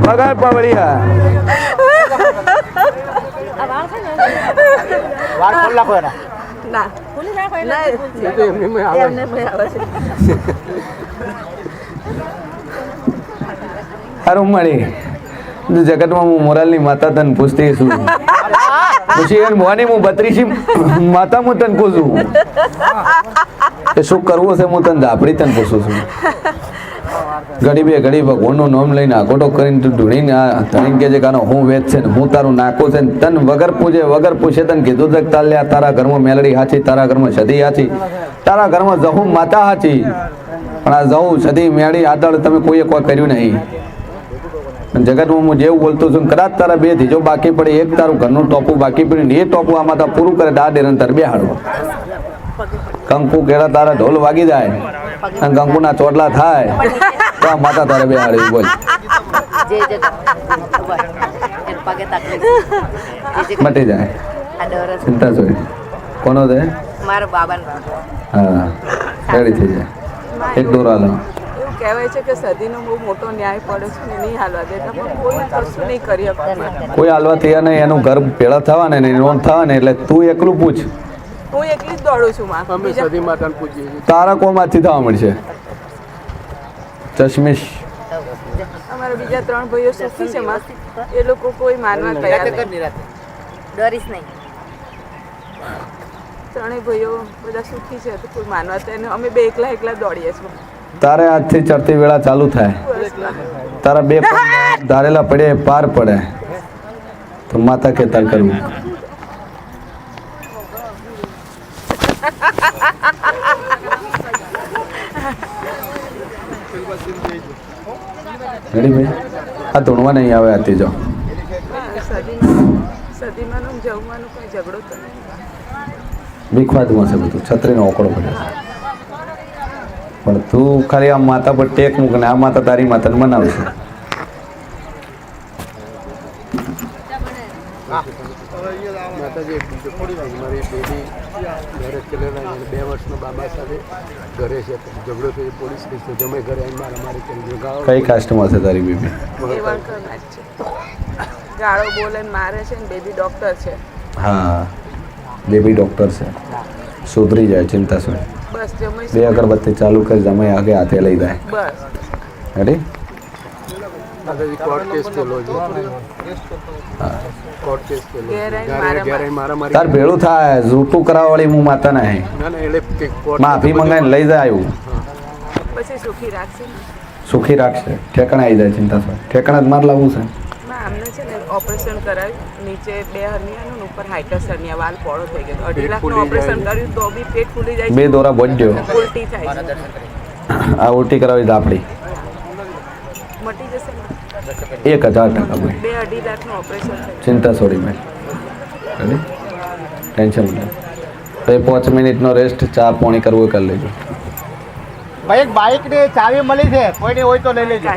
પગાર પાવડિયા વાળ ખોલ નાખો એના. ના એમને આવે છે. સારું મળી જગતમાં હું મોરાલની માતા તને પૂછતી છું પૂછી એને મોની હું 32 માતા હું તને પૂછું કે શું કરવું છે હું તને ધાપડી તને પૂછું છું ઘડી બે ઘડી ભગવાનનું નામ લઈને આકોટો કરીને તું ઢૂંઢીને ધણીને કે છે કાનો હું વેચ છે ને હું તારું નાખું છે ને તને વગર પૂછે તને કીધું છે કે તાલ્યા તારા ઘરમાં મેલડી હાચી તારા ઘરમાં સદી હાચી તારા ઘરમાં જહું માતા હાચી પણ આ જહું સદી મેળી આદળ તમે કોઈએ કોઈ કર્યું નહીં જગતમાં હું જેવું બોલતો છું કદાચ તારા બે ધીજો બાકી પડે એક તારું ઘરનું ટોપું બાકી પડ્યું ને એ ટોપું આમાં તા પૂરું કરે દા નિરંતર બેહાડો કંકુ કેળા તારા ઢોલ વાગી જાય અને કંકુના ચોટલા થાય તો આ માતા તારે બેહાડવી બોલ મટી જાય ચિંતા જોઈ કોનો છે મારા બાબા. હા રેડી થઈ જાય એક દોરા લો કહેવાય છે કે સદીનો બહુ મોટો ન્યાય પડે છે ને નહીં હાલવા દેતા પણ કોઈ કશું નહીં કરી શકતું. કોઈ હાલવા તૈયાર નહીં એનું ઘર ભેળા થવા ને નોંધ થવા ને એટલે તું એકલું પૂછ હું એકલી જ દોડું છું માં. અમે સદી માતાને પૂછીએ છીએ. તારા કોમાંથી થવા મળશે ચશ્મીશ અમારા બીજા 3 ભાઈઓ સુખી છે માં એ લોકો કોઈ માનવા તૈયાર નથી. ડરીશ નહીં. 3 ભાઈઓ બધા સુખી છે તો કોઈ માનવા તૈયાર નહીં. અમે બે એકલા દોડીએ છીએ. તારે આજથી ચડતી વેળા ચાલુ થાય તારા બે ધારેલા પડે પાર પડે તો માતા કેતા કરવું રેડી ભાઈ આ ધૂણવા નહીં આવે આથી જો સદીમાં જમવાનું કોઈ ઝઘડો તો નહીં. બીખવાદમાં છે બધું છત્રીનો ઓકળો પડે પણ તું ખાલી આ માતા પર ટેક મૂક ને આ માતા તારી માતાને બનાવશે માતાજી મારી બેબી ઘરે ચલેલા 2 વર્ષનો બાબા સાથે ઘરે છે ઝઘડો થયો પોલીસ કેસ તો જમે ઘરે આવીને મારી કરી ગાળો. કઈ કાસ્ટમાં છે તારી બેબી દેવળકરના જ છે. ગાળો બોલે ને મારે છે ને બેબી ડોક્ટર છે. હા બેબી ડોક્ટર છે સુધરી જાય ચિંતા શું બસ જમાઈ 2 અગરબત્તી ચાલુ કરી જમાઈ આગે હાથે લઈ જાય બસ રેડી માતાજી કોર્ટ કેસ થયેલો છે. કોર્ટ કેસ થયેલો ઘરે મારા તાર ભેળું થાય જૂઠું કરાવવાળી હું માતા નહીં ના એટલે માફી મંગાઈને લઈ જાય આવ્યું પછી સુખી રાખશે ને. સુખી રાખશે ઠેકાણે આવી જાય ચિંતા શું ઠેકાણે જ માર લાવવું છે માં અમને છે ને ઓપરેશન કરાવ્યું નીચે 2 હરનિયાનું ઉપર હાઇટસ હરનિયા વાલ પોળો થઈ ગયો 2.5 લાખનું ઓપરેશન કર્યું તો બી પેટ ફૂલી જાય 2 દોરા બોડ્યો ઉલટી થાય છે. આ ઉલટી કરાવી આપડી મટી જશે ને. 1000% ભાઈ 2.5 લાખનું ઓપરેશન થયું. ચિંતા છોડી ભાઈ રેડી ટેન્શન નહીં તો 5 મિનિટનો રેસ્ટ ચા પાણી કરવું એ કરી લેજો. ભાઈ એક બાઇક ને ચાવી મળી છે કોઈને હોય તો લઈ લેજો.